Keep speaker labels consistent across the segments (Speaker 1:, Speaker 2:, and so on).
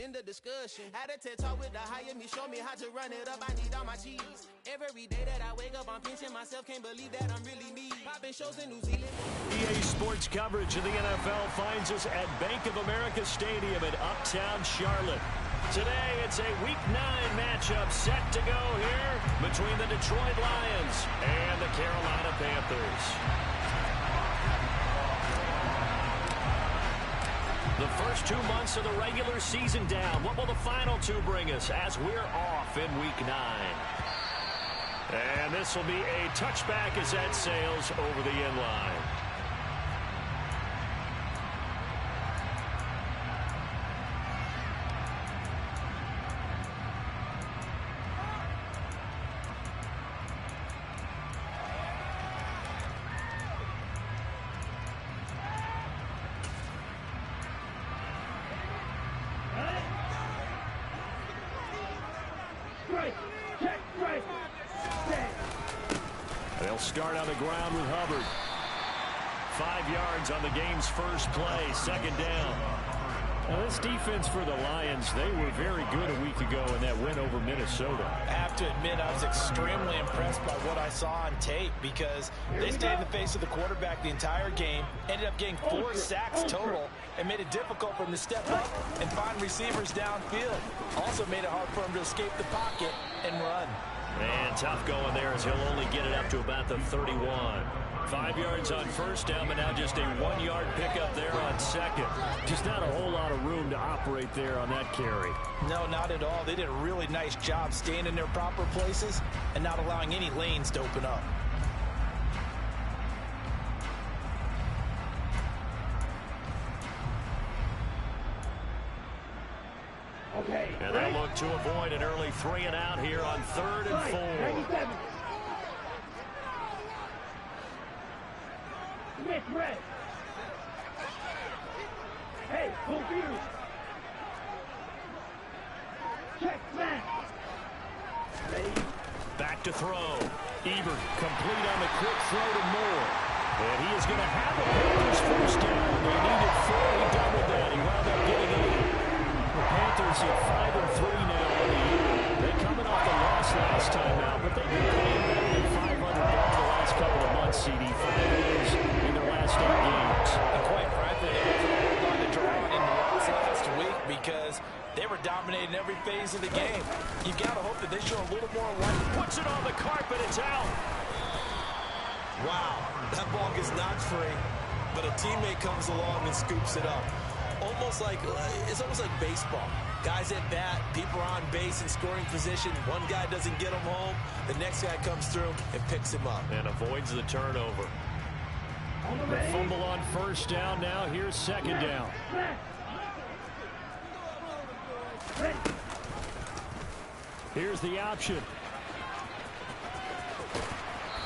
Speaker 1: End the discussion. Had a TED talk with the higher me, show me how to run it up. I need all my cheese. Every day that I wake up, I'm pinching myself. Can't believe that I'm really me. Popping shows in New Zealand.
Speaker 2: EA Sports coverage of the NFL finds us at Bank of America Stadium in Uptown Charlotte. Today, it's a Week 9 matchup set to go here between the Detroit Lions and the Carolina Panthers. The first 2 months of the regular season down. What will the final 2 bring us as we're off in Week 9? And this will be a touchback as that sails over the end line. They'll start on the ground with Hubbard. 5 yards on the game's first play, second down. Now this defense for the Lions, they were very good a week ago in that win over Minnesota.
Speaker 3: I have to admit, I was extremely impressed by what I saw on tape because they stayed in the face of the quarterback the entire game, ended up getting 4 sacks total, and made it difficult for him to step up and find receivers downfield. Also made it hard for him to escape the pocket and run.
Speaker 2: Man, tough going there as he'll only get it up to about the 31. 5 yards on first down, but now just a 1-yard pickup there on second. Just not a whole lot of room to operate there on that carry.
Speaker 3: No, not at all. They did a really nice job staying in their proper places and not allowing any lanes to open up.
Speaker 2: And they look to avoid an early 3 and out here on 3rd and 4.
Speaker 4: Hey, confused. Check back.
Speaker 2: Back to throw. Ebert complete on the quick throw to Moore. And he is going to have a Panthers first down. They needed 4. He doubled that. He wound up getting 8. The Panthers at 5-3 now on the year. They're coming off the loss last time out, but they've been playing better than 500 the last couple of months, CD. 5 wins in their last 8 games.
Speaker 3: And quite frankly, they were on the draw in the loss last week because they were dominating every phase of the game. You've got to hope that they show a little more life.
Speaker 2: Puts it on the carpet. It's out.
Speaker 5: Wow, that ball gets knocked free, but a teammate comes along and scoops it up. It's almost like baseball. Guys at bat, people are on base in scoring position. One guy doesn't get him home. The next guy comes through and picks him up.
Speaker 2: And avoids the turnover. The fumble on first down. Now here's second down. Here's the option.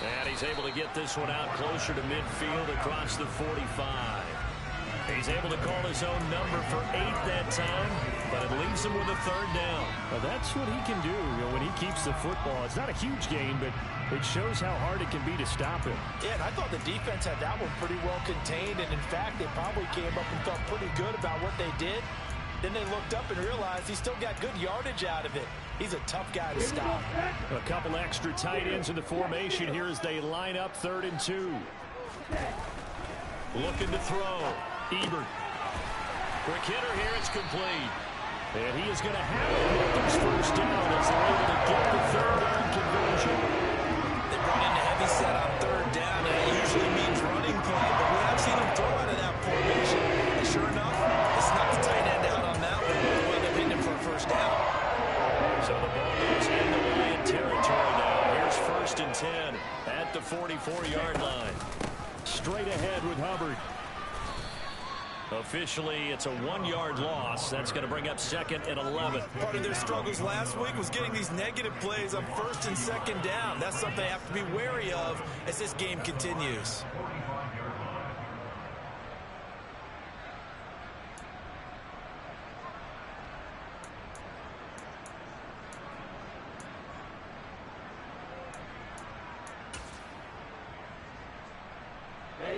Speaker 2: And he's able to get this one out closer to midfield across the 45. He's able to call his own number for 8 that time, but it leaves him with a 3rd down.
Speaker 6: Well, that's what he can do, when he keeps the football. It's not a huge gain, but it shows how hard it can be to stop him.
Speaker 3: Yeah, and I thought the defense had that one pretty well contained, and in fact, they probably came up and felt pretty good about what they did. Then they looked up and realized he still got good yardage out of it. He's a tough guy to stop.
Speaker 2: A couple extra tight ends in the formation here as they line up 3rd and 2. Looking to throw. Ebert. Quick hitter here. It's complete. And he is going to have it. Panthers first down as they're able to get the 3rd down conversion.
Speaker 3: They brought in a heavy set on 3rd down, and it usually means running play, but we have seen him throw out of that formation. And sure enough, they snuck the tight end out on that one. They wound up hitting him for a first down.
Speaker 2: So the ball goes into Lion territory now. Here's 1st and 10 at the 44-yard line. Straight ahead with Hubbard. Officially, it's a 1-yard loss. That's going to bring up 2nd and 11.
Speaker 5: Part of their struggles last week was getting these negative plays on 1st and 2nd down. That's something they have to be wary of as this game continues.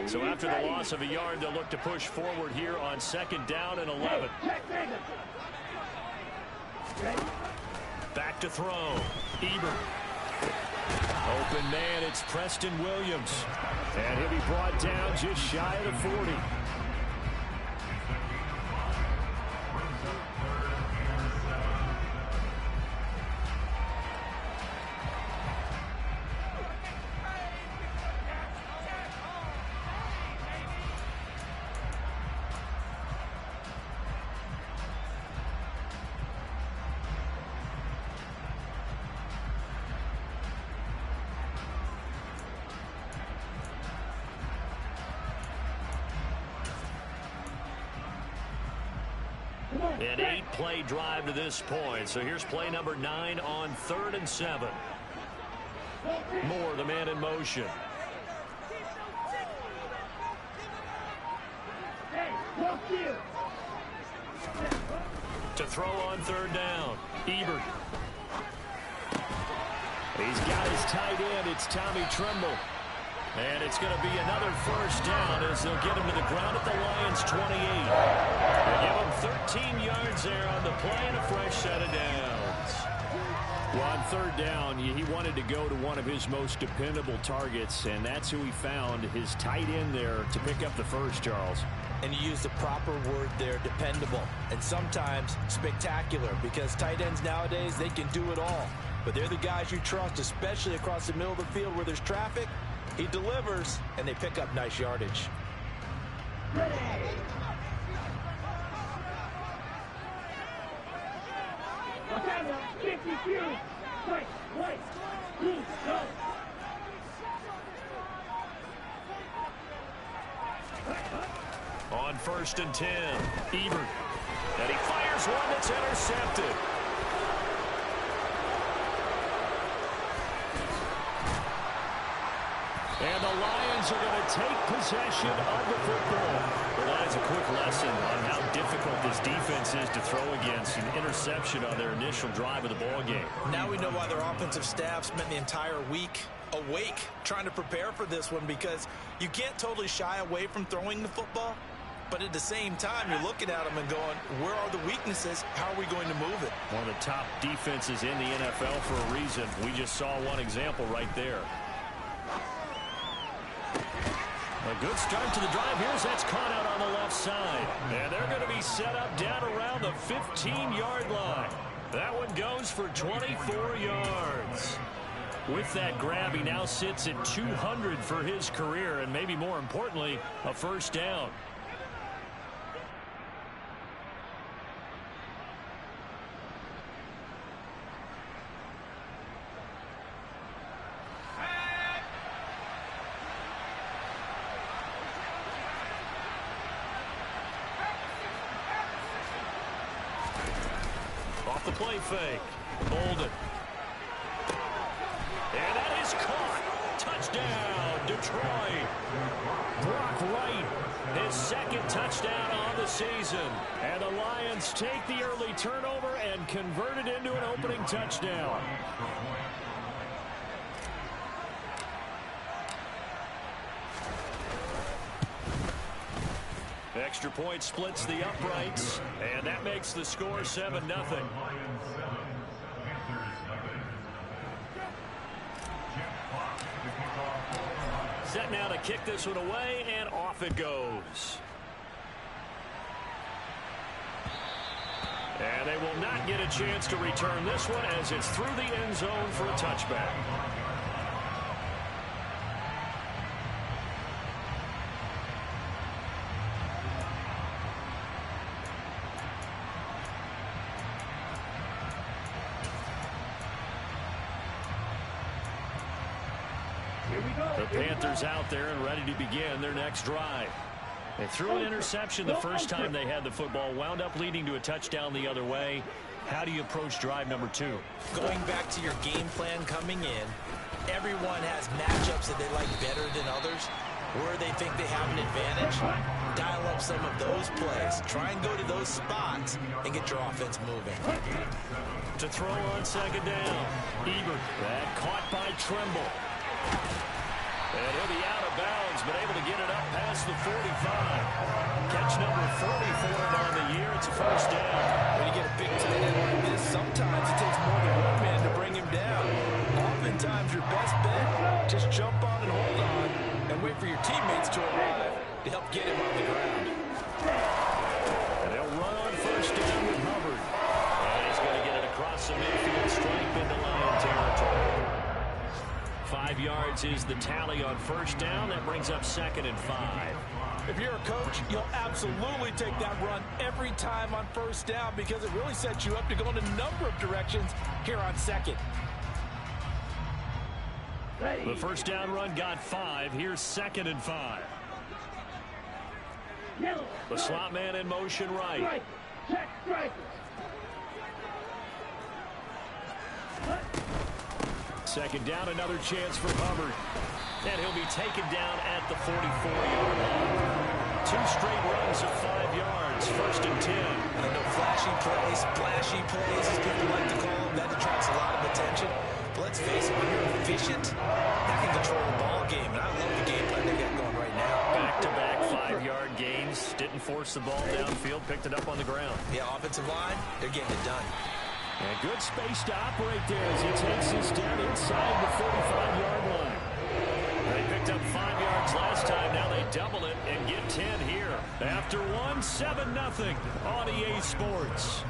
Speaker 2: So after the loss of a yard, they'll look to push forward here on 2nd down and 11. To throw. Ebert. Open man, it's Preston Williams. And he'll be brought down just shy of the 40. An 8-play drive to this point. So here's play number 9 on 3rd and 7. Moore, the man in motion. To throw on 3rd down. Ebert. He's got his tight end. It's Tommy Tremble. And it's going to be another first down as they'll get him to the ground at the Lions' 28. They give him 13 yards there on the play and a fresh set of downs. Well, on 3rd down, he wanted to go to one of his most dependable targets, and that's who he found, his tight end there, to pick up the first, Charles.
Speaker 3: And you use the proper word there, dependable, and sometimes spectacular, because tight ends nowadays, they can do it all. But they're the guys you trust, especially across the middle of the field where there's traffic. He delivers, and they pick up nice yardage.
Speaker 2: On 1st and 10, Ebert. And he fires one that's intercepted. And the Lions are going to take possession of the football. Well, that is a quick lesson on how difficult this defense is to throw against. An interception on their initial drive of the ball game.
Speaker 3: Now we know why their offensive staff spent the entire week awake trying to prepare for this one, because you can't totally shy away from throwing the football. But at the same time, you're looking at them and going, where are the weaknesses? How are we going to move it?
Speaker 2: One of the top defenses in the NFL for a reason. We just saw one example right there. A good start to the drive. Here's that's caught out on the left side. And they're going to be set up down around the 15-yard line. That one goes for 24 yards. With that grab, he now sits at 200 for his career, and maybe more importantly, a first down. Off the play fake. Bolden. And that is caught. Touchdown, Detroit. Brock Wright, his 2nd touchdown on the season. And the Lions take the early turnover and convert it into an opening touchdown. Extra point splits the uprights, and that makes the score 7-0. Set now to kick this one away, and off it goes. And they will not get a chance to return this one as it's through the end zone for a touchback. The Panthers out there and ready to begin their next drive. They threw an interception the first time they had the football, wound up leading to a touchdown the other way. How do you approach drive number 2?
Speaker 3: Going back to your game plan coming in, everyone has matchups that they like better than others, where they think they have an advantage. Dial up some of those plays. Try and go to those spots and get your offense moving.
Speaker 2: To throw on 2nd down, Ebert. That caught by Tremble. And he'll be out of bounds, but able to get it up past the 45. Catch number 40 for him on the year. It's a first down.
Speaker 3: When you get a big tight end like this, sometimes it takes more than one man to help get him on the ground.
Speaker 2: And they'll run on first down with Hubbard. And he's going to get it across the midfield stripe into Lion territory. 5 yards is the tally on first down. That brings up 2nd and 5.
Speaker 3: If you're a coach, you'll absolutely take that run every time on first down because it really sets you up to go in a number of directions here on 2nd.
Speaker 2: The first down run got 5. Here's 2nd and 5. The slot man in motion right.
Speaker 4: Check strikers.
Speaker 2: Second down, another chance for Hubbard. And he'll be taken down at the 44-yard line. 2 straight runs of 5 yards. 1st and 10.
Speaker 5: I know flashy plays, splashy plays, as people like to call them. That attracts a lot of attention. But let's face it, when you're efficient, that can control a ball game. And I love the game plan they got going right now.
Speaker 2: Back-to-back 5-yard gains. Didn't force the ball downfield. Picked it up on the ground.
Speaker 5: Yeah, offensive line, they're getting it done.
Speaker 2: And good space to operate there as he takes this down inside the 45-yard line. They picked up 5 yards last time. Now they double it and get 10 here. After 7-0 on EA Sports.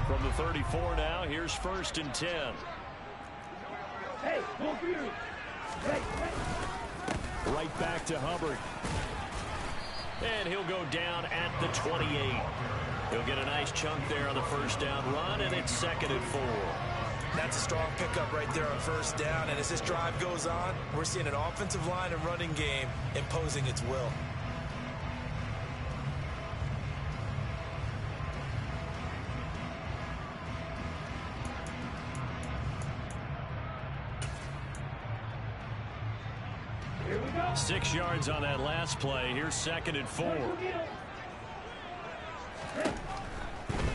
Speaker 2: From the 34 now, here's 1st and 10.
Speaker 4: Hey, go for you. Hey.
Speaker 2: Right back to Hubbard. And he'll go down at the 28. He'll get a nice chunk there on the first down run, and it's 2nd and 4.
Speaker 5: That's a strong pickup right there on first down. And as this drive goes on, we're seeing an offensive line and running game imposing its will.
Speaker 4: Here we go.
Speaker 2: 6 yards on that last play. Here's 2nd and 4.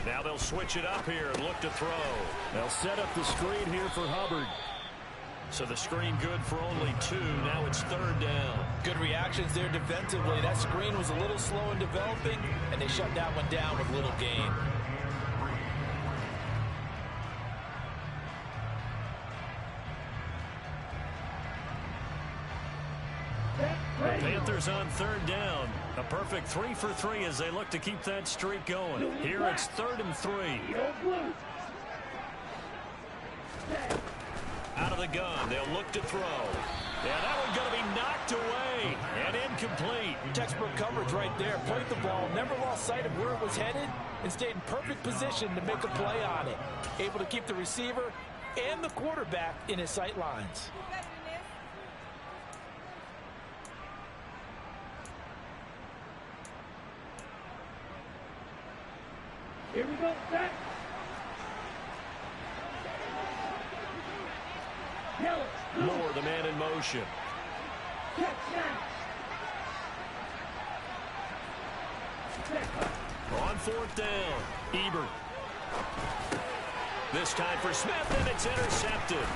Speaker 2: Now they'll switch it up here and look to throw. They'll set up the screen here for Hubbard. So the screen good for only 2. Now it's 3rd down.
Speaker 3: Good reactions there defensively. That screen was a little slow in developing, and they shut that one down with little gain.
Speaker 2: The Panthers on 3rd down. A perfect 3 for 3 as they look to keep that streak going. Here it's 3rd and 3. Out of the gun, they'll look to throw. Yeah, that one's going to be knocked away and incomplete.
Speaker 3: Textbook coverage right there. Played the ball, never lost sight of where it was headed, and stayed in perfect position to make a play on it. Able to keep the receiver and the quarterback in his sight lines.
Speaker 4: Here we go, set.
Speaker 2: Moore, the man in motion.
Speaker 4: Check snap.
Speaker 2: On 4th down, Ebert. This time for Smith, and it's intercepted.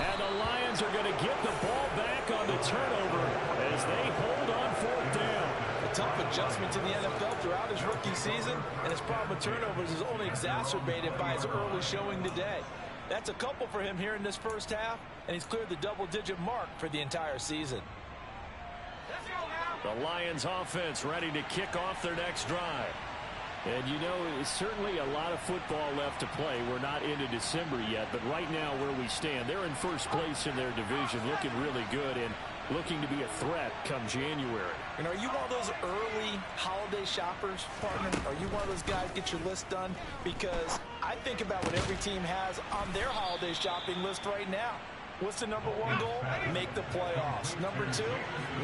Speaker 2: And the Lions are going to get the ball back on the turnover as they hold on 4th down.
Speaker 3: A tough adjustment to the NFL throughout his rookie season, and his problem with turnovers is only exacerbated by his early showing today. That's a couple for him here in this first half, and he's cleared the double-digit mark for the entire season.
Speaker 2: The Lions offense ready to kick off their next drive. And you know, it's certainly a lot of football left to play. We're not into December yet, but right now where we stand, they're in first place in their division, looking really good and looking to be a threat come January.
Speaker 3: And are you one of those early holiday shoppers, partner? Are you one of those guys get your list done? Because I think about what every team has on their holiday shopping list right now. What's the number 1 goal? Make the playoffs. Number 2,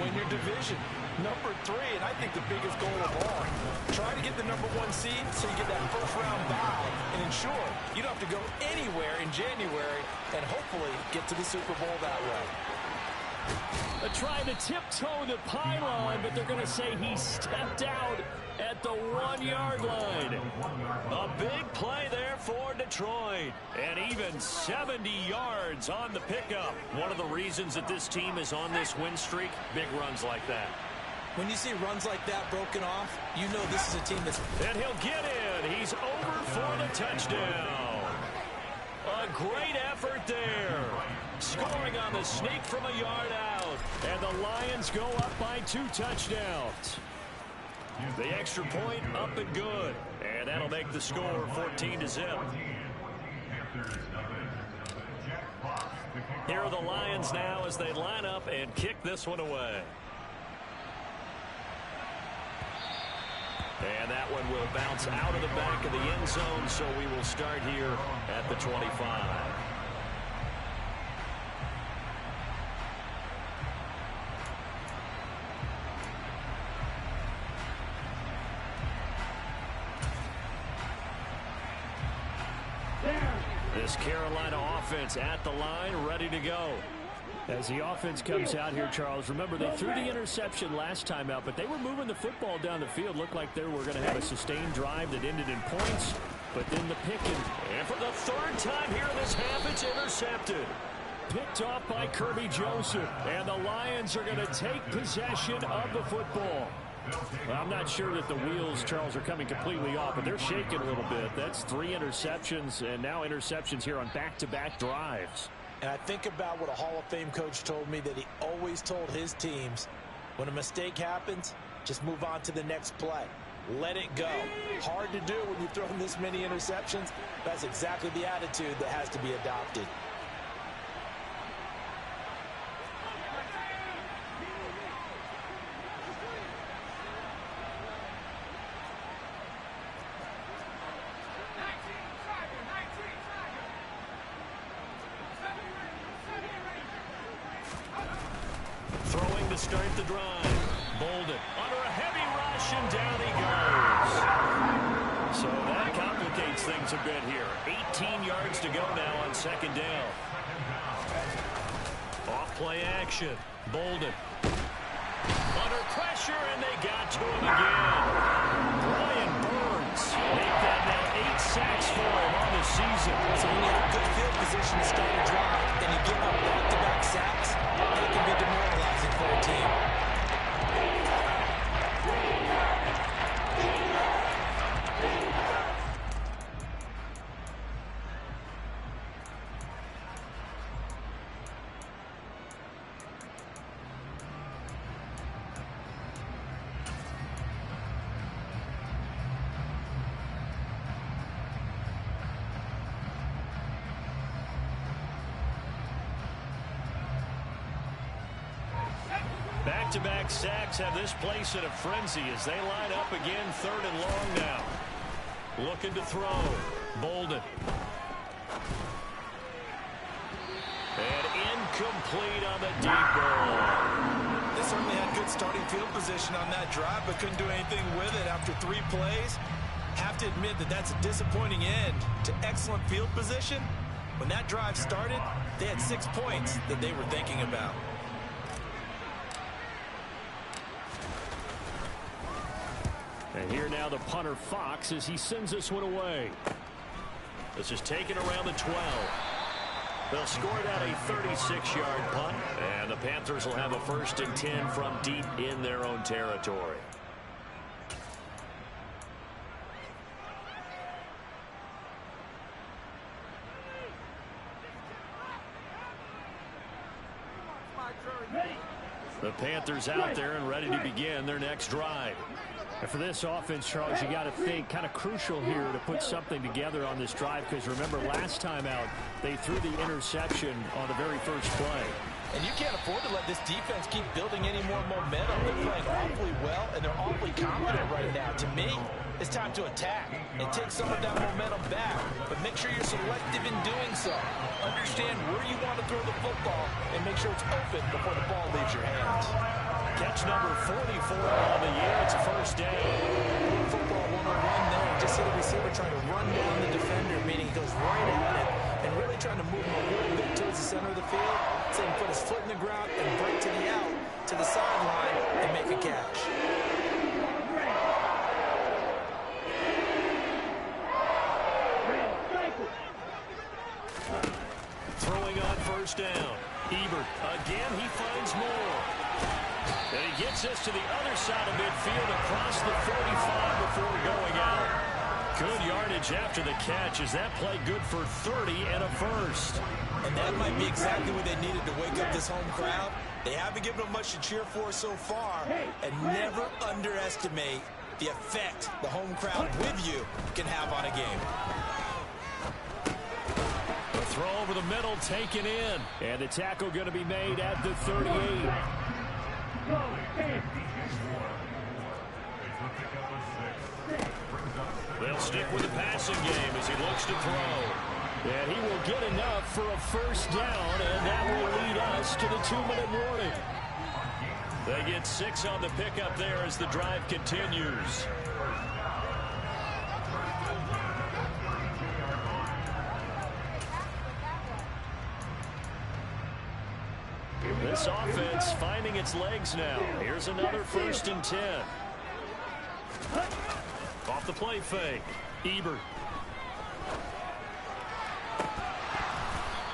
Speaker 3: win your division. Number 3, and I think the biggest goal of all, try to get the number 1 seed so you get that first-round bye and ensure you don't have to go anywhere in January and hopefully get to the Super Bowl that way.
Speaker 2: They're trying to tiptoe the pylon, but they're going to say he stepped out at
Speaker 6: the 1-yard line. A big play there for Detroit. And even 70 yards on the pickup. One of the reasons that this team is on this win streak, big runs like that.
Speaker 5: When you see runs like that broken off, you know this is a team that's...
Speaker 6: And he'll get in. He's over for the touchdown. A great effort there. Scoring on the sneak from a yard out. And the Lions go up by 2 touchdowns. The extra point up and good. And that'll make the score 14-0. Here are the Lions now as they line up and kick this one away. And that one will bounce out of the back of the end zone, so we will start here at the 25. This Carolina offense at the line, ready to go. As the offense comes out here, Charles, remember they threw the interception last time out, but they were moving the football down the field. Looked like they were going to have a sustained drive that ended in points, but then the pick and for the 3rd time here in this half, it's intercepted. Picked off by Kirby Joseph, and the Lions are going to take possession of the football. Well, I'm not sure that the wheels, Charles, are coming completely off, but they're shaking a little bit. That's 3 interceptions, and now interceptions here on back-to-back drives.
Speaker 3: And I think about what a Hall of Fame coach told me that he always told his teams, when a mistake happens, just move on to the next play. Let it go. Hard to do when you've thrown this many interceptions. That's exactly the attitude that has to be adopted.
Speaker 6: Throwing to start the drive. Bolden under a heavy rush, and down he goes. So that complicates things a bit here. 18 yards to go now on 2nd down. Off play action. Bolden under pressure, and they got to him again. Brian Burns make that now 8 sacks for him on the season.
Speaker 3: So when you have good field position to start a drive, and you give up back-to-back sacks, that can be demoralizing for a team.
Speaker 6: Back-to-back sacks have this place in a frenzy as they line up again, 3rd and long now. Looking to throw. Bolden. And incomplete on the deep ball.
Speaker 3: They certainly had good starting field position on that drive, but couldn't do anything with it after 3 plays. Have to admit that that's a disappointing end to excellent field position. When that drive started, they had 6 points that they were thinking about.
Speaker 6: And here now the punter Fox as he sends this one away. This is taken around the 12. They'll score that a 36-yard punt, and the Panthers will have a 1st and 10 from deep in their own territory. The Panthers out there and ready to begin their next drive. And for this offense, Charles, you got to think kind of crucial here to put something together on this drive, because remember last time out they threw the interception on the very first play.
Speaker 3: And you can't afford to let this defense keep building any more momentum. They're playing awfully well, and they're awfully confident right now. To me, it's time to attack and take some of that momentum back. But make sure you're selective in doing so. Understand where you want to throw the football and make sure it's open before the ball leaves your hands.
Speaker 6: Catch number 44 on the year. It's a 1st down.
Speaker 3: Football 101 there. Just see the receiver trying to run down the defender, meaning he goes right at it and really trying to move him a little bit towards the center of the field. So he can put his foot in the ground and break to the out, to the sideline, and make a catch.
Speaker 6: on first down. Ebert, again, he finds more. And he gets us to the other side of midfield across the 45 before going out. Good yardage after the catch. Is that play good for 30 and a first?
Speaker 5: And that might be exactly what they needed to wake up this home crowd. They haven't given them much to cheer for so far. And never underestimate the effect the home crowd with you can have on a game.
Speaker 6: The throw over the middle taken in. And the tackle going to be made at the 38. They'll stick with the passing game as he looks to throw. And he will get enough for a first down, and that will lead us to the 2-minute warning. They get 6 on the pickup there as the drive continues. This offense finding its legs now. Here's another 1st and 10. Off the play fake. Ebert.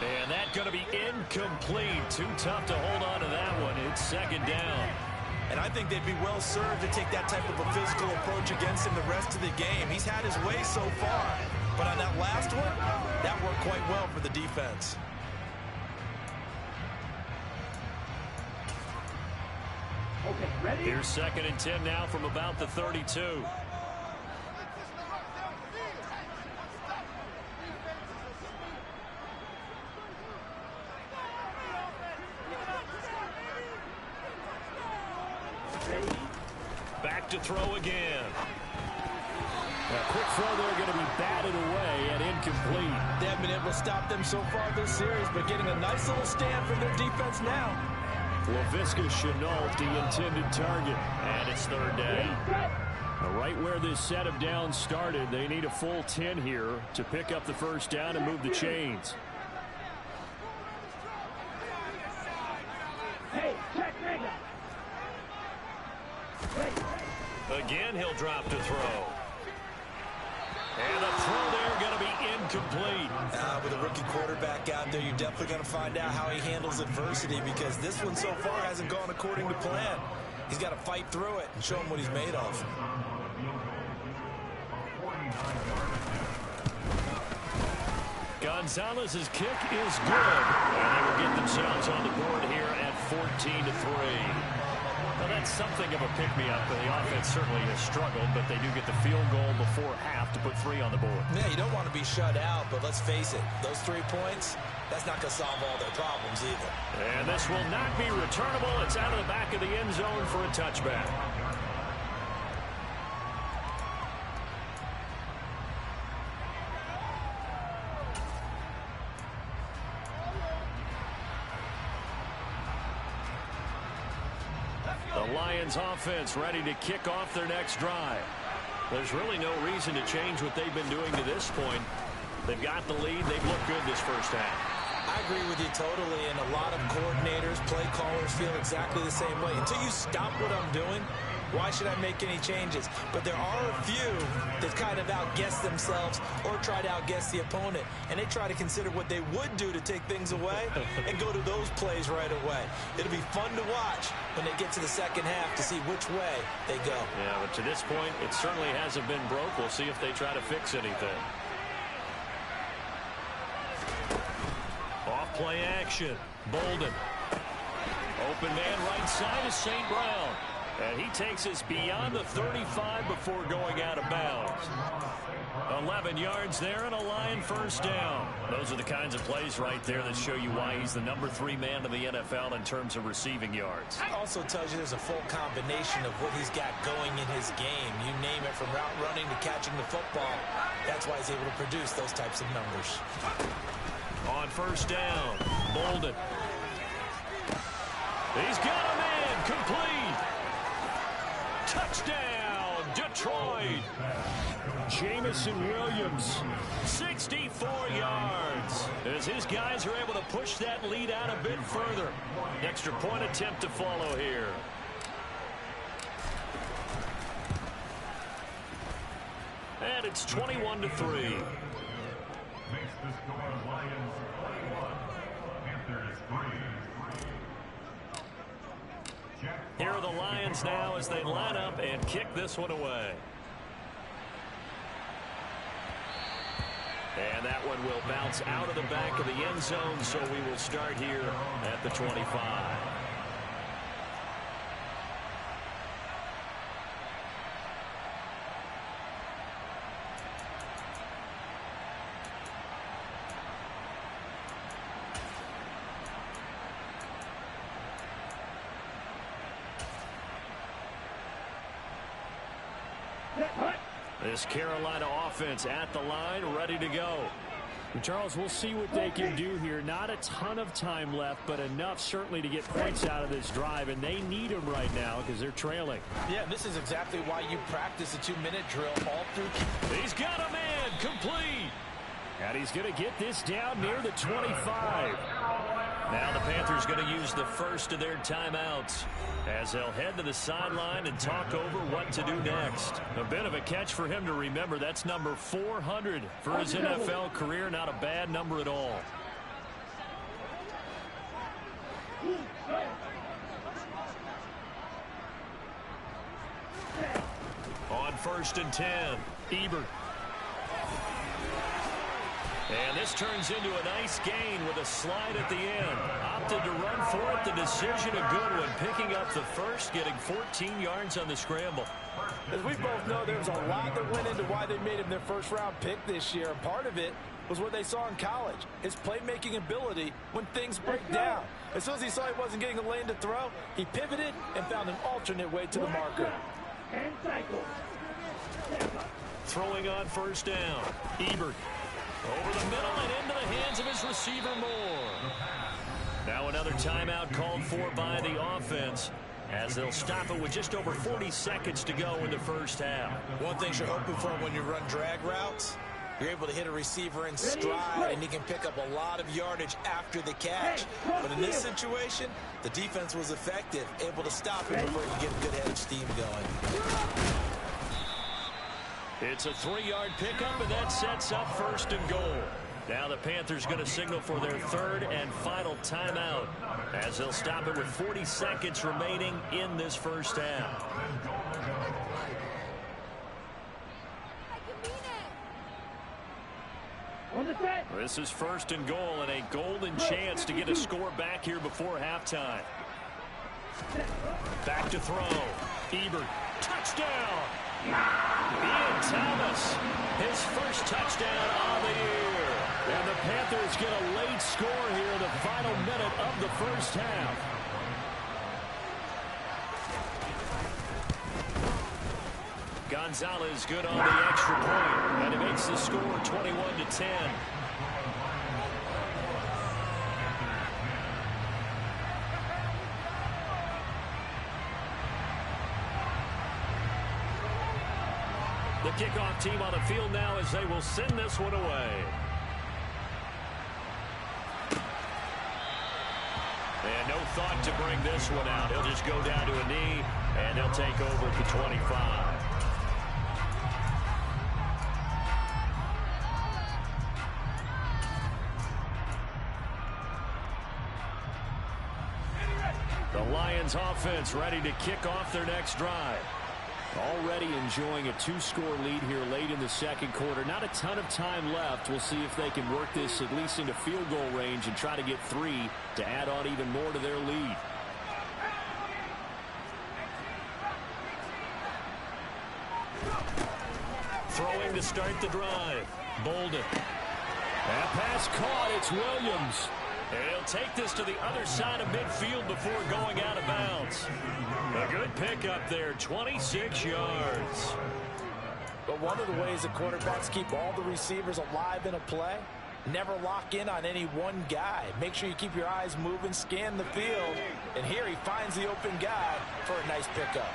Speaker 6: And that's going to be incomplete. Too tough to hold on to that one. It's 2nd down.
Speaker 5: And I think they'd be well served to take that type of a physical approach against him the rest of the game. He's had his way so far. But on that last one, that worked quite well for the defense.
Speaker 4: Okay, ready?
Speaker 6: Here's 2nd and 10 now from about the 32. Back to throw again. A quick throw there going to be batted away and incomplete.
Speaker 5: They haven't been able to stop them so far this series, but getting a nice little stand from their defense now.
Speaker 6: Laviska Shenault, the intended target, and it's 3rd down. Right where this set of downs started, they need a full 10 here to pick up the first down and move the chains.
Speaker 4: Hey, check nigga.
Speaker 6: Again, he'll drop to throw. And the throw there going to be incomplete.
Speaker 5: With a rookie quarterback out there, you're definitely going to find out how he handles adversity, because this one so far hasn't gone according to plan. He's got to fight through it and show him what he's made of.
Speaker 6: Gonzalez's kick is good. And they will get themselves on the board here at 14-3. Well, that's something of a pick-me-up. The offense certainly has struggled, but they do get the field goal before half to put 3 on the board.
Speaker 5: Yeah, you don't want to be shut out, but let's face it, those 3 points, that's not going to solve all their problems either.
Speaker 6: And this will not be returnable. It's out of the back of the end zone for a touchback. The Lions offense ready to kick off their next drive. There's really no reason to change what they've been doing to this point. They've got the lead. They've looked good this first half.
Speaker 5: I agree with you totally, and a lot of coordinators, play callers feel exactly the same way. Until you stop what I'm doing, why should I make any changes? But there are a few that kind of outguess themselves or try to outguess the opponent, and they try to consider what they would do to take things away and go to those plays right away. It'll be fun to watch when they get to the second half to see which way they go.
Speaker 6: Yeah, but to this point, it certainly hasn't been broke. We'll see if they try to fix anything. Off play action. Bolden. Open man right side is St. Brown. And he takes us beyond the 35 before going out of bounds. 11 yards there and a Lion first down. Those are the kinds of plays right there that show you why he's the number 3 man in the NFL in terms of receiving yards.
Speaker 5: Also tells you there's a full combination of what he's got going in his game. You name it, from route running to catching the football. That's why he's able to produce those types of numbers.
Speaker 6: On first down, Bolden. He's got him in, complete. Touchdown, Detroit. Jamison Williams, 64 yards. As his guys are able to push that lead out a bit further. Extra point attempt to follow here. And it's 21-3. Here are the Lions now as they line up and kick this one away. And that one will bounce out of the back of the end zone, so we will start here at the 25. This Carolina offense at the line, ready to go. And Charles, we'll see what they can do here. Not a ton of time left, but enough certainly to get points out of this drive, and they need them right now because they're trailing.
Speaker 3: Yeah, this is exactly why you practice a 2-minute drill all through.
Speaker 6: He's got a man complete. And he's going to get this down near the 25. Now the Panthers going to use the first of their timeouts as they'll head to the sideline and talk over what to do next. A bit of a catch for him to remember. That's number 400 for his NFL career. Not a bad number at all. On 1st and 10, Ebert. And this turns into a nice gain with a slide at the end. Opted to run for it. The decision a good one. Picking up the first, getting 14 yards on the scramble.
Speaker 3: As we both know, there's a lot that went into why they made him their first-round pick this year. And part of it was what they saw in college, his playmaking ability when things break down. As soon as he saw he wasn't getting a lane to throw, he pivoted and found an alternate way to the marker.
Speaker 6: Throwing on 1st down, Ebert. Over the middle and into the hands of his receiver Moore. Now another timeout called for by the offense as they'll stop it with just over 40 seconds to go in the first half.
Speaker 5: One thing you're hoping for when you run drag routes, you're able to hit a receiver in stride and he can pick up a lot of yardage after the catch. But in this situation, the defense was effective, able to stop him before he get a good head of steam going.
Speaker 6: It's a 3-yard pickup, and that sets up 1st and goal. Now the Panthers going to signal for their 3rd and final timeout as they'll stop it with 40 seconds remaining in this first half. This is 1st and goal and a golden chance to get a score back here before halftime. Back to throw. Ebert. Touchdown. Ian Thomas, his first touchdown on the year. And the Panthers get a late score here in the final minute of the first half. Gonzalez good on the extra point, and it makes the score 21-10. The kickoff team on the field now as they will send this one away. And no thought to bring this one out. He'll just go down to a knee, and he'll take over at the 25. The Lions offense ready to kick off their next drive. Already enjoying a 2-score lead here late in the second quarter. Not a ton of time left. We'll see if they can work this at least into field goal range and try to get 3 to add on even more to their lead. Throwing to start the drive. Bolden. That pass caught. It's Williams. And he'll take this to the other side of midfield before going out of bounds. A good pickup there, 26 yards.
Speaker 3: But one of the ways that quarterbacks keep all the receivers alive in a play, never lock in on any one guy. Make sure you keep your eyes moving, scan the field, and here he finds the open guy for a nice pickup.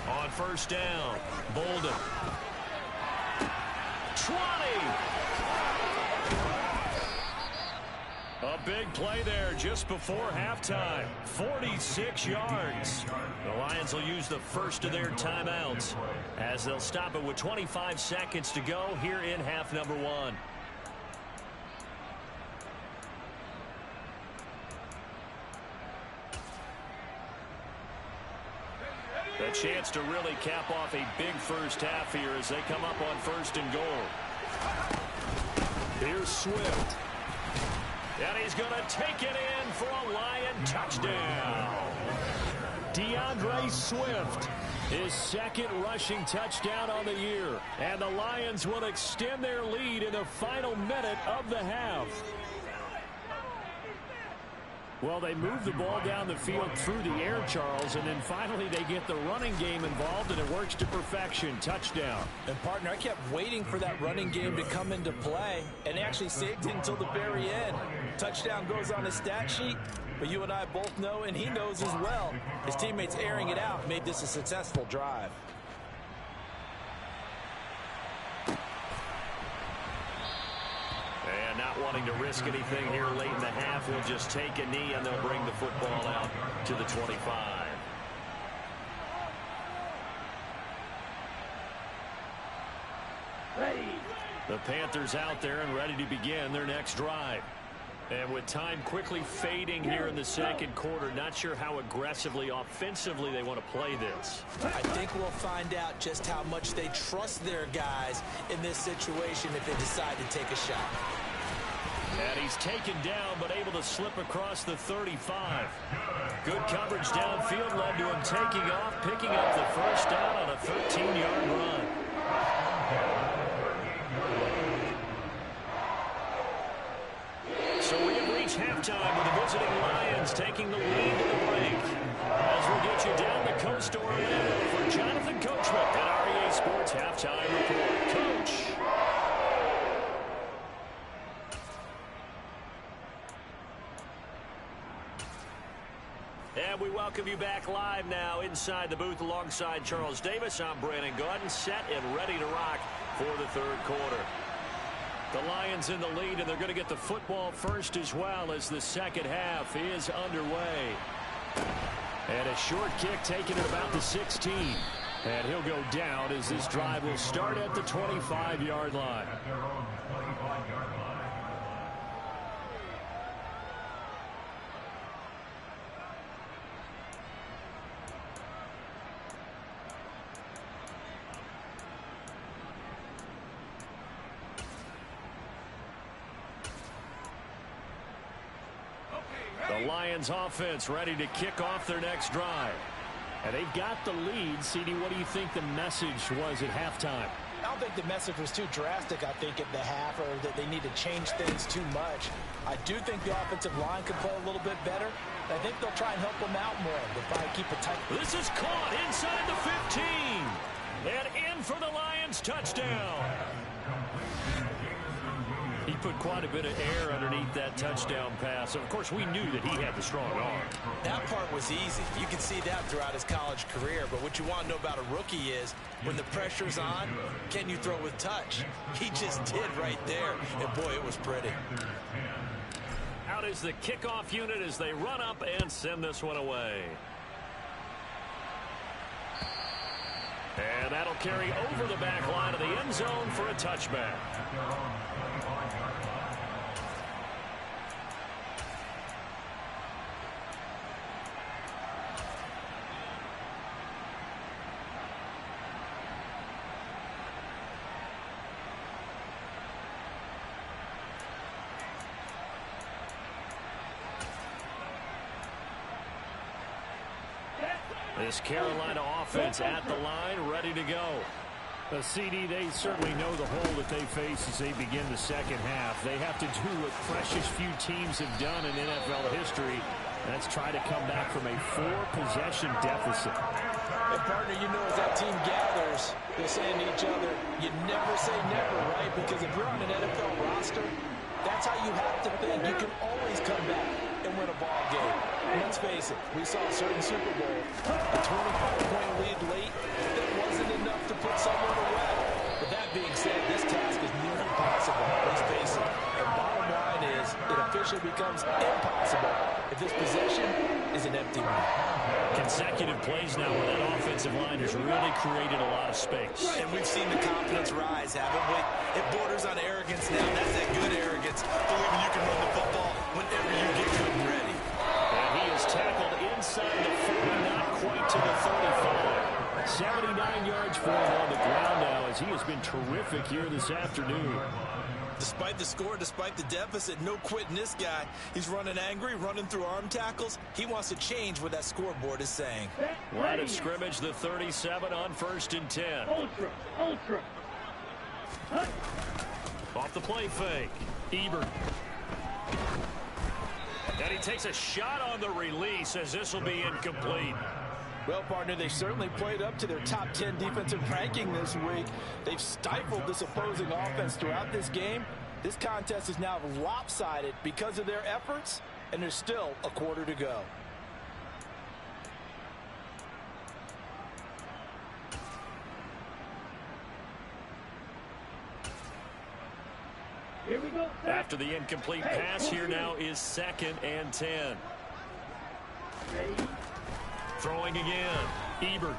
Speaker 6: On 1st down, Bolden. 20. A big play there just before halftime. 46 yards. The Lions will use the first of their timeouts as they'll stop it with 25 seconds to go here in half number 1. A chance to really cap off a big first half here as they come up on 1st and goal. Here's Swift. And he's going to take it in for a Lion touchdown. DeAndre Swift, his 2nd rushing touchdown on the year. And the Lions will extend their lead in the final minute of the half. Well, they move the ball down the field through the air, Charles, and then finally they get the running game involved, and it works to perfection. Touchdown.
Speaker 3: And, partner, I kept waiting for that running game to come into play, and they actually saved it until the very end. Touchdown goes on his stat sheet, but you and I both know, and he knows as well, his teammates airing it out made this a successful drive.
Speaker 6: And not wanting to risk anything here late in the half, he'll just take a knee and they'll bring the football out to the 25.
Speaker 4: Ready.
Speaker 6: The Panthers out there and ready to begin their next drive. And with time quickly fading here in the 2nd quarter, not sure how aggressively, offensively they want to play this.
Speaker 3: I think we'll find out just how much they trust their guys in this situation if they decide to take a shot.
Speaker 6: And he's taken down but able to slip across the 35. Good coverage downfield led to him taking off, picking up the first down on a 13-yard run. So we have reached halftime with the visiting Lions taking the lead in the break. As we'll get you down the coast to Orlando for Jonathan Coachman at REA Sports Halftime Report. Coach. And we welcome you back live now inside the booth alongside Charles Davis. I'm Brandon Gaudin, set and ready to rock for the 3rd quarter. The Lions in the lead, and they're going to get the football first as well as the 2nd half is underway. And a short kick taken at about the 16. And he'll go down as this drive will start at the 25-yard line. The Lions offense ready to kick off their next drive. And they've got the lead. CD, what do you think the message was at halftime?
Speaker 3: I don't think the message was too drastic, I think, at the half, or that they need to change things too much. I do think the offensive line could play a little bit better. I think they'll try and help them out more. They'll probably keep it tight.
Speaker 6: This is caught inside the 15. And in for the Lions touchdown. He put quite a bit of air underneath that touchdown pass. Of course, we knew that he had the strong arm.
Speaker 3: That part was easy. You can see that throughout his college career. But what you want to know about a rookie is when the pressure's on, can you throw with touch? He just did right there. And, boy, it was pretty.
Speaker 6: Out is the kickoff unit as they run up and send this one away. And that'll carry over the back line of the end zone for a touchback. This Carolina offense at the line, ready to go. The CD, they certainly know the hole that they face as they begin the 2nd half. They have to do what precious few teams have done in NFL history. That's try to come back from a 4-possession deficit.
Speaker 3: And, partner, you know, as that team gathers, they're saying to each other, you never say never, right? Because if you're on an NFL roster, that's how you have to think. You can always come back and win a ball game. And let's face it, we saw a certain Super Bowl, a 25-point lead late, that wasn't enough to put someone away. But that being said, this task is near impossible. Let's face it. And bottom line is, it officially essentially becomes impossible if this possession is an empty one.
Speaker 6: Consecutive plays now where that offensive line has really created a lot of space.
Speaker 5: And we've seen the confidence rise, haven't we? It borders on arrogance now. That's that good arrogance, believing you can run the football whenever you get good and ready.
Speaker 6: And he is tackled inside the 40, not quite to the 35. 79 yards for him on the ground now as he has been terrific here this afternoon.
Speaker 5: Despite the score, despite the deficit, no quitting this guy. He's running angry, running through arm tackles. He wants to change what that scoreboard is saying.
Speaker 6: Line of scrimmage, the 37 on 1st and 10.
Speaker 4: Ultra.
Speaker 6: Off the play fake. Ebert. And he takes a shot on the release as this will be incomplete.
Speaker 3: Well, partner, they certainly played up to their top 10 defensive ranking this week. They've stifled this opposing offense throughout this game. This contest is now lopsided because of their efforts, and there's still a quarter to go.
Speaker 4: Here we go.
Speaker 6: After the incomplete pass, here now is 2nd and 10.
Speaker 4: Ready.
Speaker 6: Throwing again. Ebert.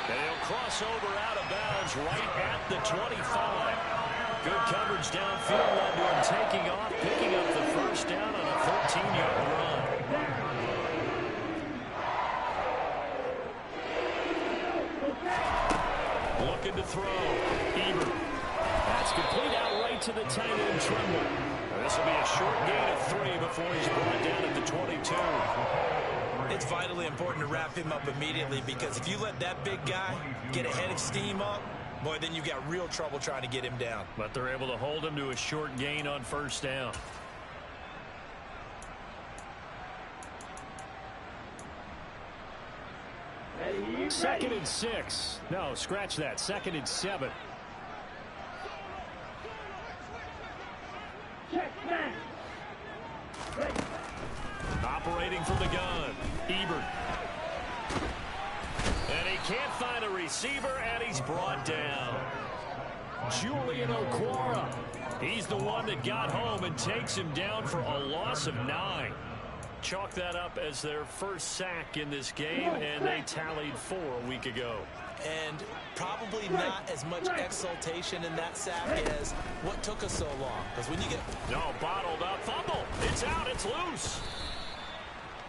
Speaker 6: And he'll cross over out of bounds right at the 25. Good coverage downfield led to him taking off, picking up the first down on a 13-yard run. Looking to throw. Ebert. That's complete outright to the tight end, Trimble. This will be a short gain of 3 before he's brought down at the 22.
Speaker 5: It's vitally important to wrap him up immediately because if you let that big guy get a head of steam up, boy, then you've got real trouble trying to get him down.
Speaker 6: But they're able to hold him to a short gain on 1st down.
Speaker 4: Ready.
Speaker 6: 2nd and 6. No, scratch that. 2nd and 7.
Speaker 4: Check man. Ready.
Speaker 6: Operating from the gun. Ebert. And he can't find a receiver, and he's brought down. Julian Okwara. He's the one that got home and takes him down for a loss of 9. Chalk that up as their first sack in this game, and they tallied 4 a week ago.
Speaker 5: And probably not as much exultation in that sack as what took us so long. Because when you get...
Speaker 6: No, bottled up. Fumble. It's out. It's loose.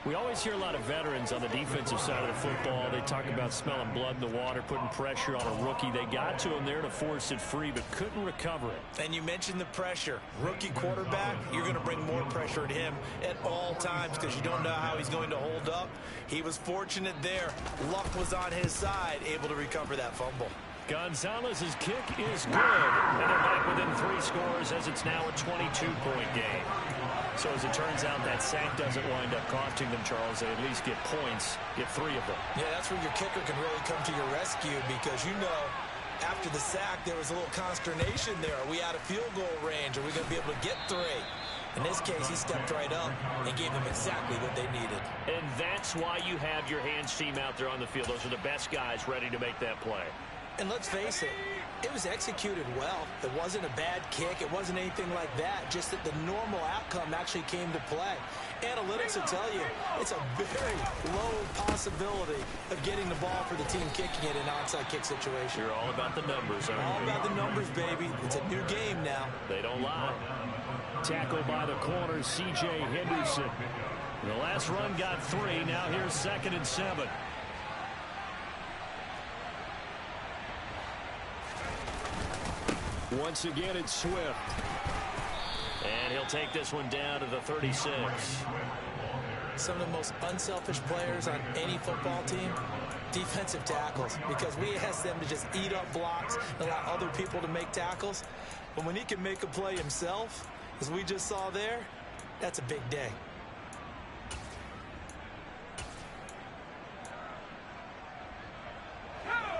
Speaker 6: We always hear a lot of veterans on the defensive side of the football. They talk about smelling blood in the water, putting pressure on a rookie. They got to him there to force it free, but couldn't recover it.
Speaker 5: And you mentioned the pressure. Rookie quarterback, you're going to bring more pressure at him at all times because you don't know how he's going to hold up. He was fortunate there. Luck was on his side, able to recover that fumble.
Speaker 6: Gonzalez's kick is good, and they're back within 3 scores as it's now a 22-point game. So as it turns out, that sack doesn't wind up costing them, Charles. They at least get points, get 3 of them.
Speaker 5: Yeah, that's where your kicker can really come to your rescue because you know after the sack there was a little consternation there. Are we out of field goal range? Are we going to be able to get 3? In this case, he stepped right up and gave them exactly what they needed.
Speaker 6: And that's why you have your hands team out there on the field. Those are the best guys ready to make that play.
Speaker 5: And let's face it, it was executed well. It wasn't a bad kick. It wasn't anything like that. Just that the normal outcome actually came to play. Analytics will tell you it's a very low possibility of getting the ball for the team kicking it in an onside kick situation.
Speaker 6: You're all about the numbers, aren't you?
Speaker 5: All about the numbers, baby. It's a new game now.
Speaker 6: They don't lie. Tackled by the corner, C.J. Henderson. The last run got 3. Now here's 2nd and 7. Once again, it's Swift. And he'll take this one down to the 36.
Speaker 5: Some of the most unselfish players on any football team, defensive tackles, because we ask them to just eat up blocks and allow other people to make tackles. But when he can make a play himself, as we just saw there, that's a big day.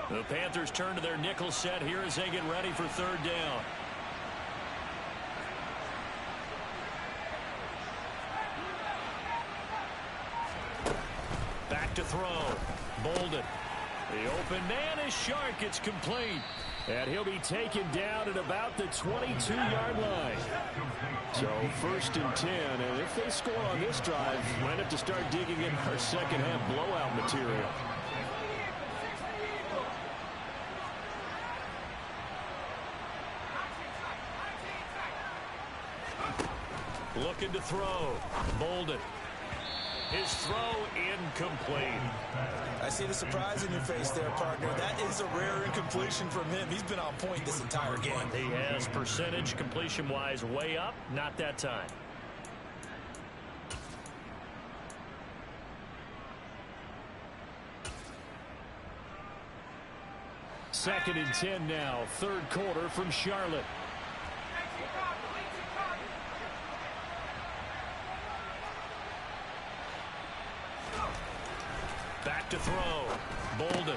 Speaker 6: The Panthers turn to their nickel set here as they get ready for 3rd down. Back to throw. Bolden. The open man is Shark. It's complete. And he'll be taken down at about the 22-yard line. So 1st and 10, and if they score on this drive, might have to start digging in our second half blowout material. Looking to throw. Bolden. His throw incomplete.
Speaker 3: I see the surprise in your face there, partner. That is a rare incompletion from him. He's been on point this entire game.
Speaker 6: He has percentage completion-wise way up. Not that time. Second and 10 now. 3rd quarter from Charlotte. Back to throw. Bolden.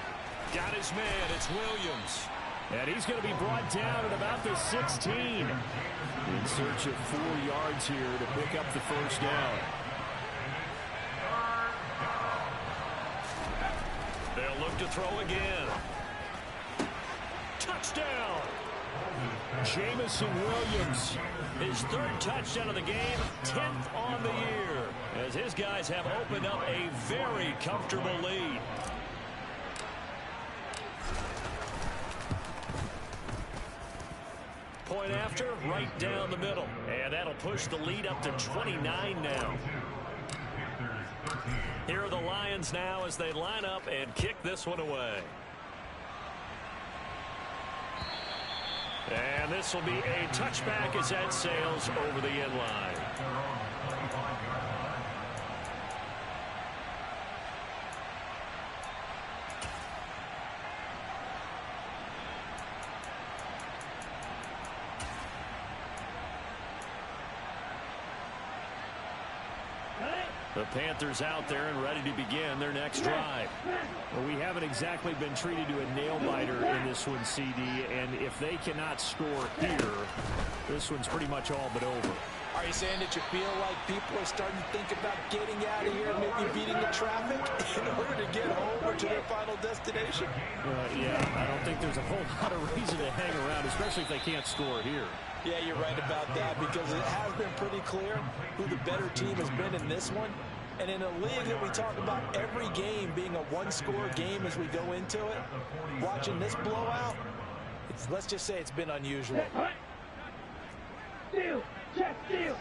Speaker 6: Got his man. It's Williams. And he's going to be brought down at about the 16. In search of 4 yards here to pick up the first down. They'll look to throw again. Touchdown. Jamison Williams. His 3rd touchdown of the game. 10th on the year. As his guys have opened up a very comfortable lead. Point after, right down the middle. And that'll push the lead up to 29 now. Here are the Lions now as they line up and kick this one away. And this will be a touchback as that sails over the end line. The Panthers out there and ready to begin their next drive. Well, we haven't exactly been treated to a nail-biter in this one, CD, and if they cannot score here, this one's pretty much all but over.
Speaker 3: Are you saying that you feel like people are starting to think about getting out of here and maybe beating the traffic in order to get home or to their final destination?
Speaker 6: Yeah, I don't think there's a whole lot of reason to hang around, especially if they can't score here.
Speaker 3: Yeah, you're right about that because it has been pretty clear who the better team has been in this one. And in a league that we talk about every game being a one-score game as we go into it, watching this blowout, let's just say it's been unusual.
Speaker 4: Steal! Check steal!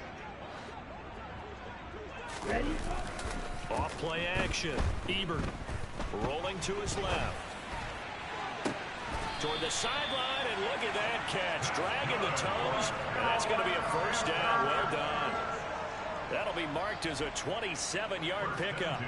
Speaker 4: Ready?
Speaker 6: Off play action. Ebert rolling to his left. Toward the sideline, and look at that catch. Dragging the toes, and that's going to be a first down. Well done. That'll be marked as a 27-yard pickup.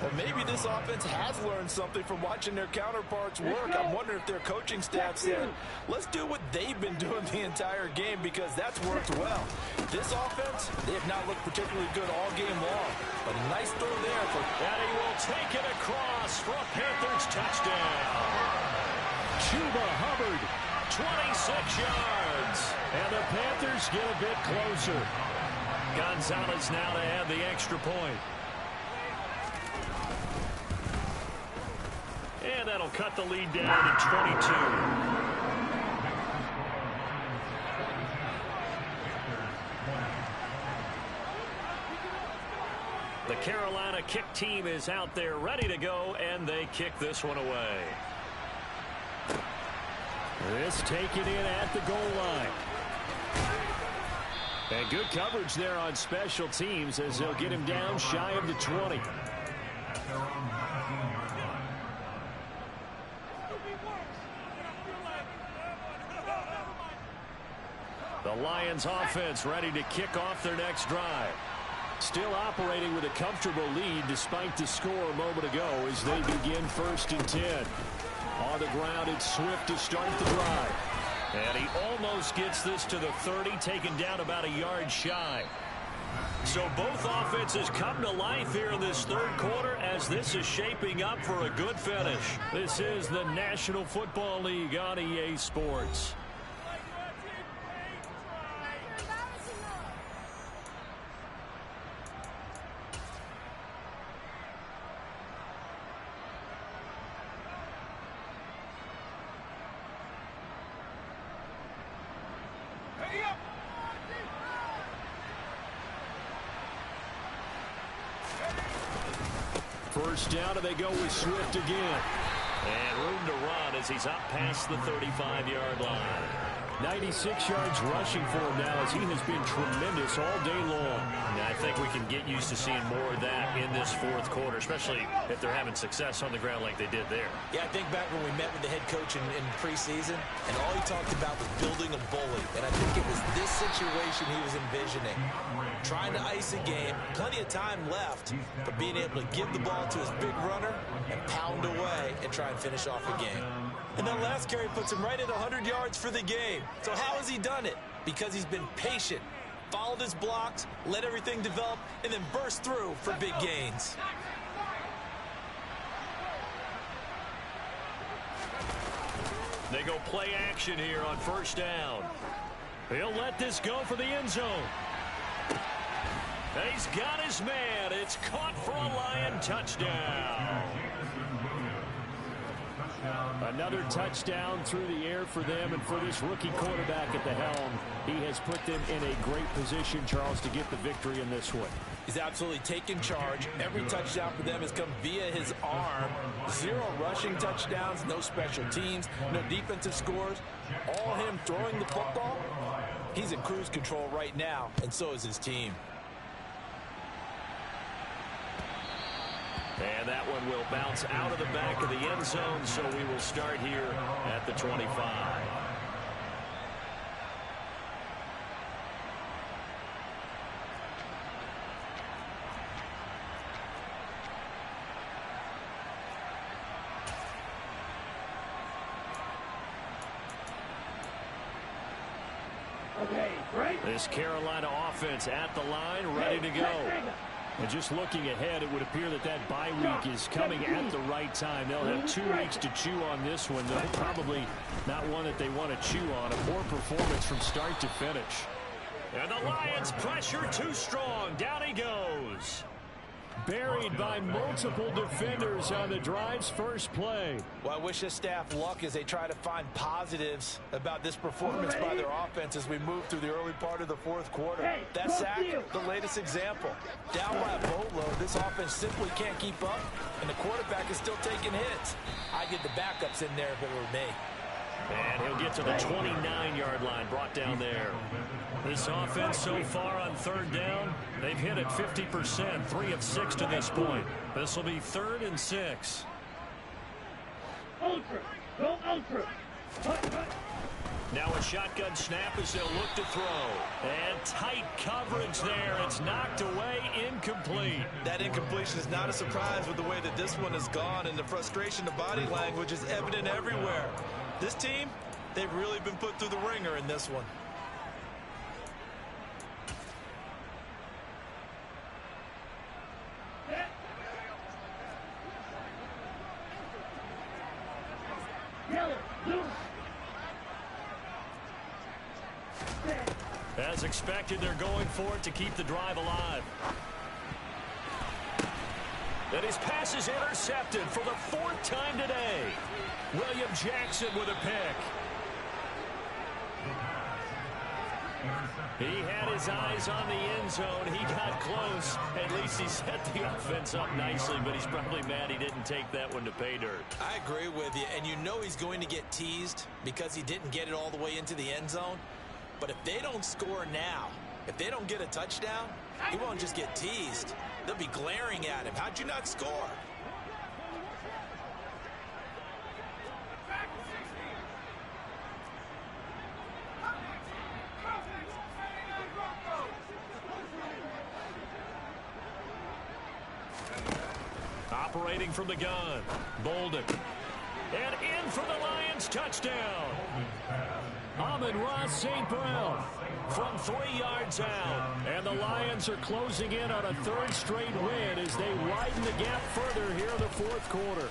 Speaker 3: Well, maybe this offense has learned something from watching their counterparts work. I'm wondering if their coaching staff said, let's do what they've been doing the entire game because that's worked well. This offense, they have not looked particularly good all game long. But a nice throw there.
Speaker 6: And he will take it across for a Panthers touchdown. Chuba Hubbard, 26 yards. And the Panthers get a bit closer. Gonzalez now to add the extra point. And that'll cut the lead down to 22. The Carolina kick team is out there ready to go, and they kick this one away. This taken in at the goal line. And good coverage there on special teams as they'll get him down shy of the 20. The Lions offense ready to kick off their next drive. Still operating with a comfortable lead despite the score a moment ago as they begin 1st and 10. On the ground, it's Swift to start the drive. And he almost gets this to the 30, taken down about a yard shy. So both offenses come to life here in this 3rd quarter as this is shaping up for a good finish. This is the National Football League on EA Sports. First down, and they go with Swift again.
Speaker 2: And room to run as he's up past the 35-yard line.
Speaker 6: 96 yards rushing for him now as he has been tremendous all day long.
Speaker 2: And I think we can get used to seeing more of that in this fourth quarter, especially if they're having success on the ground like they did there.
Speaker 5: Yeah, I think back when we met with the head coach in preseason, and all he talked about was building a bully. And I think it was this situation he was envisioning. Trying to ice a game, plenty of time left, but being able to give the ball to his big runner and pound away and try and finish off a game. And that last carry puts him right at 100 yards for the game. So how has he done it? Because he's been patient, followed his blocks, let everything develop, and then burst through for big gains.
Speaker 2: They go play action here on first down.
Speaker 6: He'll let this go for the end zone.
Speaker 2: He's got his man. It's caught for a Lion touchdown.
Speaker 6: Another touchdown through the air for them, and for this rookie quarterback at the helm, he has put them in a great position, Charles, to get the victory in this one.
Speaker 5: He's absolutely taken charge. Every touchdown for them has come via his arm. 0 rushing touchdowns, no special teams, no defensive scores. All him throwing the football. He's in cruise control right now, and so is his team.
Speaker 2: And that one will bounce out of the back of the end zone, so we will start here at the 25.
Speaker 4: Okay, break.
Speaker 6: This Carolina offense at the line, ready to go. And just looking ahead, it would appear that that bye week is coming at the right time. They'll have 2 weeks to chew on this one, though probably not one that they want to chew on. A poor performance from start to finish.
Speaker 2: And the Lions pressure too strong. Down he goes.
Speaker 6: Buried by multiple defenders on the drive's first play.
Speaker 5: Well, I wish this staff luck as they try to find positives about this performance by their offense as we move through the early part of the fourth quarter. That sack, the latest example. Down by a boatload, this offense simply can't keep up, and the quarterback is still taking hits. I'd get the backups in there if it were me.
Speaker 2: And he'll get to the 29-yard line, brought down there.
Speaker 6: This offense so far on third down, they've hit it 50%, 3 of 6 to this point. This will be 3rd and 6.
Speaker 4: Ultra. Go ultra.
Speaker 2: Now a shotgun snap as they'll look to throw.
Speaker 6: And tight coverage there. It's knocked away, incomplete.
Speaker 5: That incompletion is not a surprise with the way that this one has gone, and the frustration of body language is evident everywhere. This team, they've really been put through the ringer in this one.
Speaker 6: As expected, they're going for it to keep the drive alive. And his pass is intercepted for the 4th time today. William Jackson with a pick. He had his eyes on the end zone. He got close. At least he set the offense up nicely, but he's probably mad he didn't take that one to pay dirt.
Speaker 5: I agree with you, and you know he's going to get teased because he didn't get it all the way into the end zone. But if they don't score now, if they don't get a touchdown, he won't just get teased. They'll be glaring at him. How'd you not score?
Speaker 6: Operating from the gun, Bolden. And in for the Lions touchdown. Amon-Ra St. Brown from 3 yards out. And the Lions are closing in on a 3rd straight win as they widen the gap further here in the 4th quarter.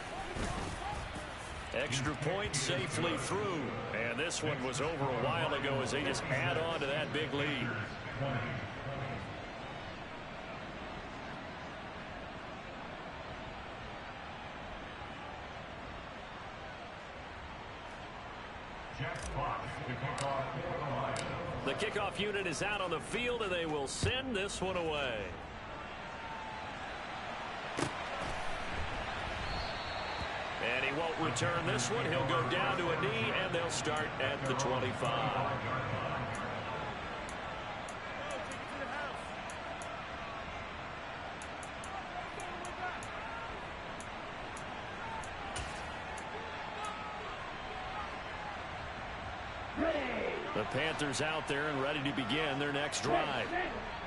Speaker 6: Extra point safely through. And this one was over a while ago as they just add on to that big lead. The kickoff unit is out on the field, and they will send this one away. And he won't return this one. He'll go down to a knee, and they'll start at the 25. The Panthers out there and ready to begin their next drive.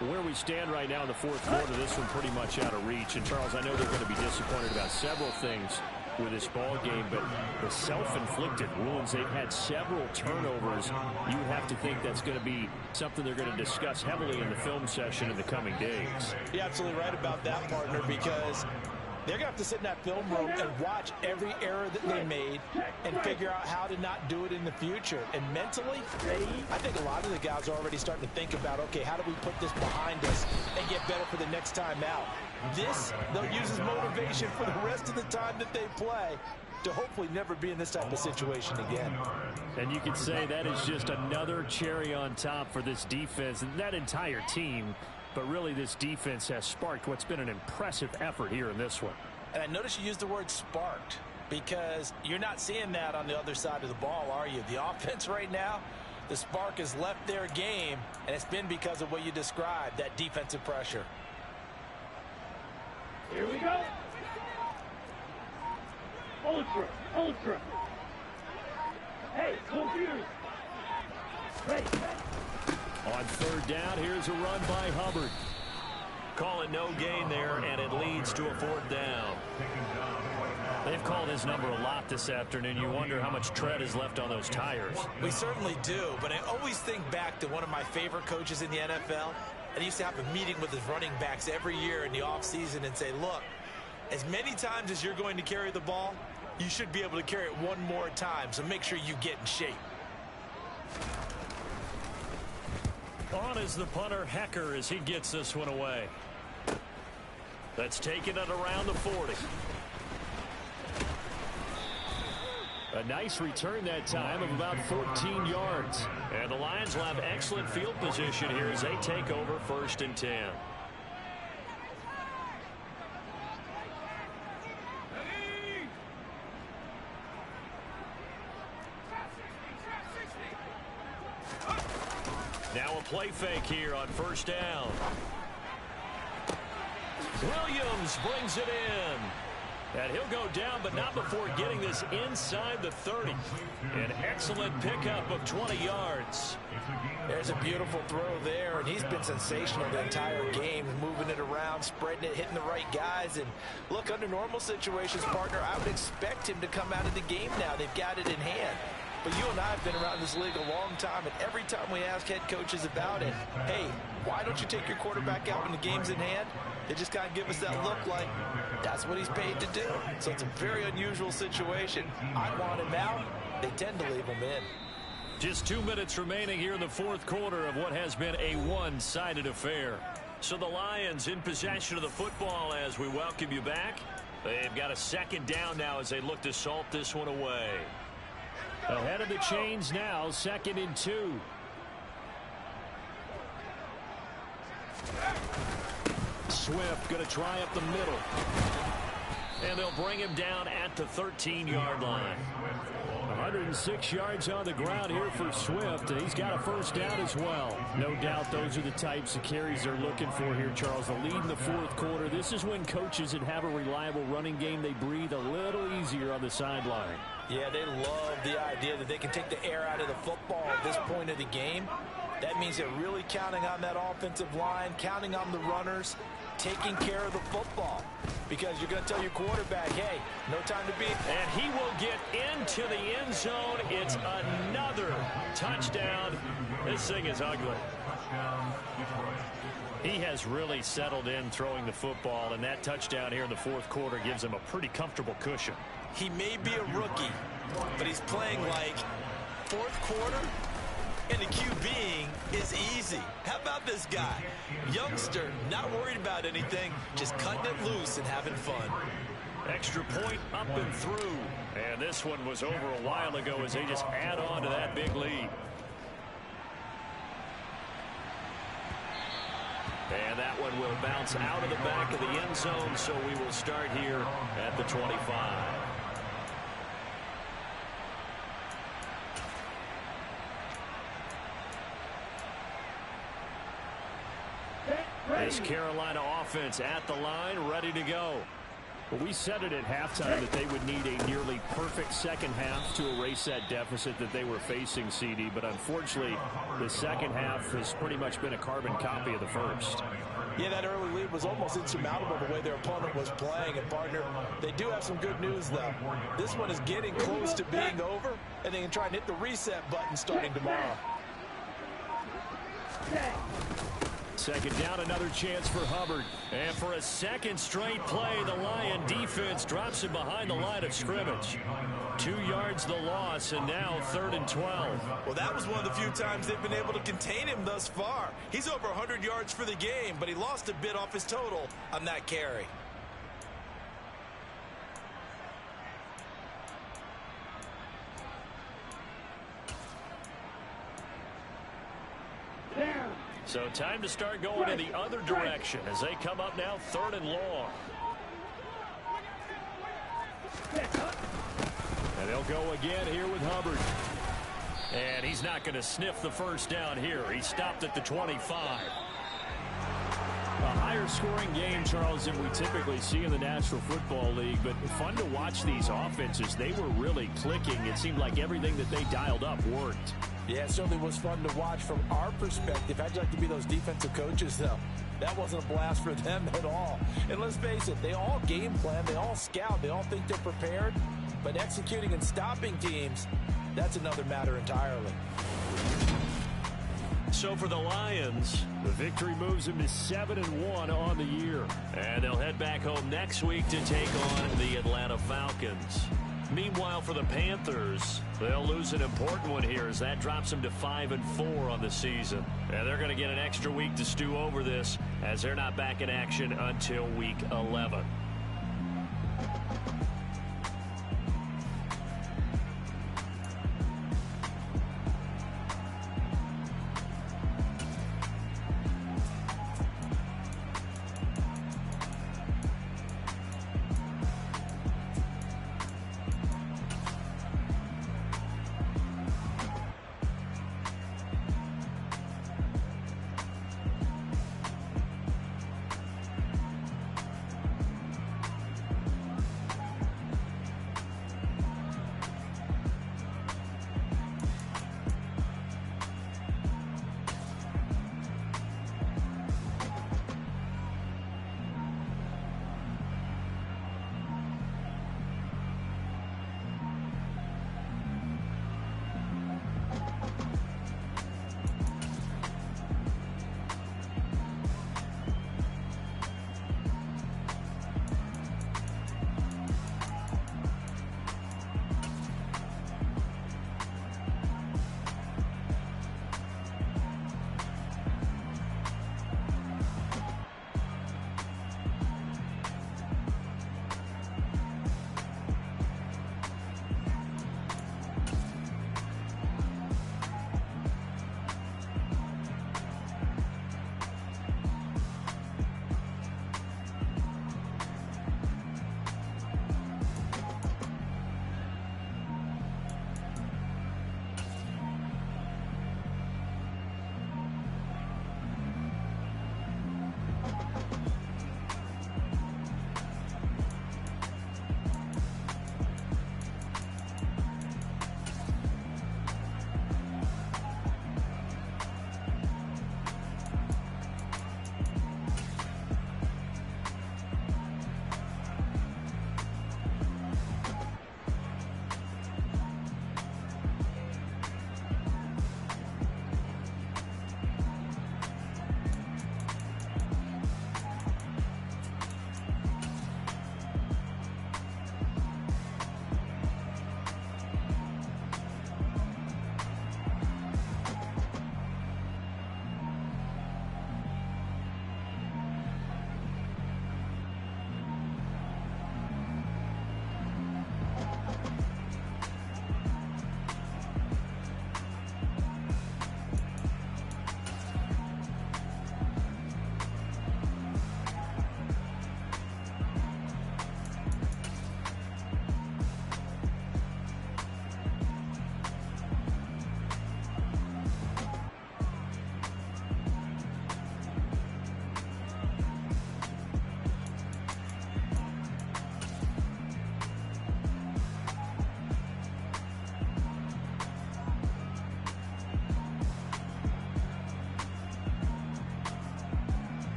Speaker 6: Where we stand right now in the fourth quarter, this one pretty much out of reach. And, Charles, I know they're going to be disappointed about several things with this ball game, but the self-inflicted wounds, they've had several turnovers. You have to think that's going to be something they're going to discuss heavily in the film session in the coming days.
Speaker 3: You're absolutely right about that, partner, because they're going to have to sit in that film room and watch every error that they made and figure out how to not do it in the future. And mentally, I think a lot of the guys are already starting to think about, okay, how do we put this behind us and get better for the next time out? This, they'll use as motivation for the rest of the time that they play to hopefully never be in this type of situation again.
Speaker 6: And you could say that is just another cherry on top for this defense and that entire team. But really, this defense has sparked what's been an impressive effort here in this one.
Speaker 3: And I noticed you used the word sparked because you're not seeing that on the other side of the ball, are you? The offense right now, the spark has left their game, and it's been because of what you described, that defensive pressure.
Speaker 4: Here we go. Ultra. Hey, confused. Hey.
Speaker 6: On third down, here's a run by Hubbard. Call it no gain there, and it leads to a fourth down. They've called his number a lot this afternoon. You wonder how much tread is left on those tires.
Speaker 3: We certainly do, but I always think back to one of my favorite coaches in the NFL, and he used to have a meeting with his running backs every year in the offseason and say, look, as many times as you're going to carry the ball, you should be able to carry it one more time, so make sure you get in shape.
Speaker 6: On is the punter, Hecker, as he gets this one away. That's taken it around the 40. A nice return that time of about 14 yards. And the Lions will have excellent field position here as they take over 1st and 10. Now a play fake here on 1st down. Williams brings it in. And he'll go down, but not before getting this inside the 30. An excellent pickup of 20 yards.
Speaker 3: There's a beautiful throw there, and he's been sensational the entire game, moving it around, spreading it, hitting the right guys. And look, under normal situations, partner, I would expect him to come out of the game now. They've got it in hand. But you and I have been around this league a long time, and every time we ask head coaches about it, hey, why don't you take your quarterback out when the game's in hand? They just kind of give us that look like that's what he's paid to do. So it's a very unusual situation. I want him out. They tend to leave him in.
Speaker 6: Just 2 minutes remaining here in the fourth quarter of what has been a one-sided affair. So the Lions in possession of the football as we welcome you back. They've got a 2nd down now as they look to salt this one away. Ahead of the chains now, 2nd and 2. Swift going to try up the middle. And they'll bring him down at the 13-yard line. 106 yards on the ground here for Swift, and he's got a 1st down as well. No doubt those are the types of carries they're looking for here, Charles. The lead in the fourth quarter. This is when coaches that have a reliable running game, they breathe a little easier on the sideline.
Speaker 3: Yeah, they love the idea that they can take the air out of the football at this point of the game. That means they're really counting on that offensive line, counting on the runners, taking care of the football. Because you're going to tell your quarterback, hey, no time to beat.
Speaker 6: And he will get into the end zone. It's another touchdown. This thing is ugly. He has really settled in throwing the football, and that touchdown here in the fourth quarter gives him a pretty comfortable cushion.
Speaker 3: He may be a rookie, but he's playing like fourth quarter, and the QBing is easy. How about this guy? Youngster, not worried about anything, just cutting it loose and having fun.
Speaker 6: Extra point up and through. And this one was over a while ago as they just add on to that big lead. And that one will bounce out of the back of the end zone, so we will start here at the 25. This Carolina offense at the line, ready to go. Well, we said it at halftime that they would need a nearly perfect second half to erase that deficit that they were facing, CD. But unfortunately, the second half has pretty much been a carbon copy of the first.
Speaker 3: Yeah, that early lead was almost insurmountable the way their opponent was playing. And, partner, they do have some good news, though. This one is getting close to being over, and they can try and hit the reset button starting tomorrow.
Speaker 6: Second down, another chance for Hubbard. And for a second straight play, the Lion defense drops him behind the line of scrimmage. 2 yards the loss, and now 3rd and 12.
Speaker 5: Well, that was one of the few times they've been able to contain him thus far. He's over 100 yards for the game, but he lost a bit off his total on that carry.
Speaker 6: So time to start going in the other direction as they come up now 3rd and long. And they'll go again here with Hubbard. And he's not going to sniff the first down here. He stopped at the 25. A higher scoring game, Charles, than we typically see in the National Football League, but fun to watch these offenses. They were really clicking. It seemed like everything that they dialed up worked.
Speaker 3: Yeah, it certainly was fun to watch from our perspective. How'd you like to be those defensive coaches, though? That wasn't a blast for them at all. And let's face it, they all game plan, they all scout, they all think they're prepared. But executing and stopping teams, that's another matter entirely.
Speaker 6: So for the Lions, the victory moves them to 7-1 on the year. And they'll head back home next week to take on the Atlanta Falcons. Meanwhile, for the Panthers, they'll lose an important one here as that drops them to 5-4 on the season. And they're going to get an extra week to stew over this as they're not back in action until week 11.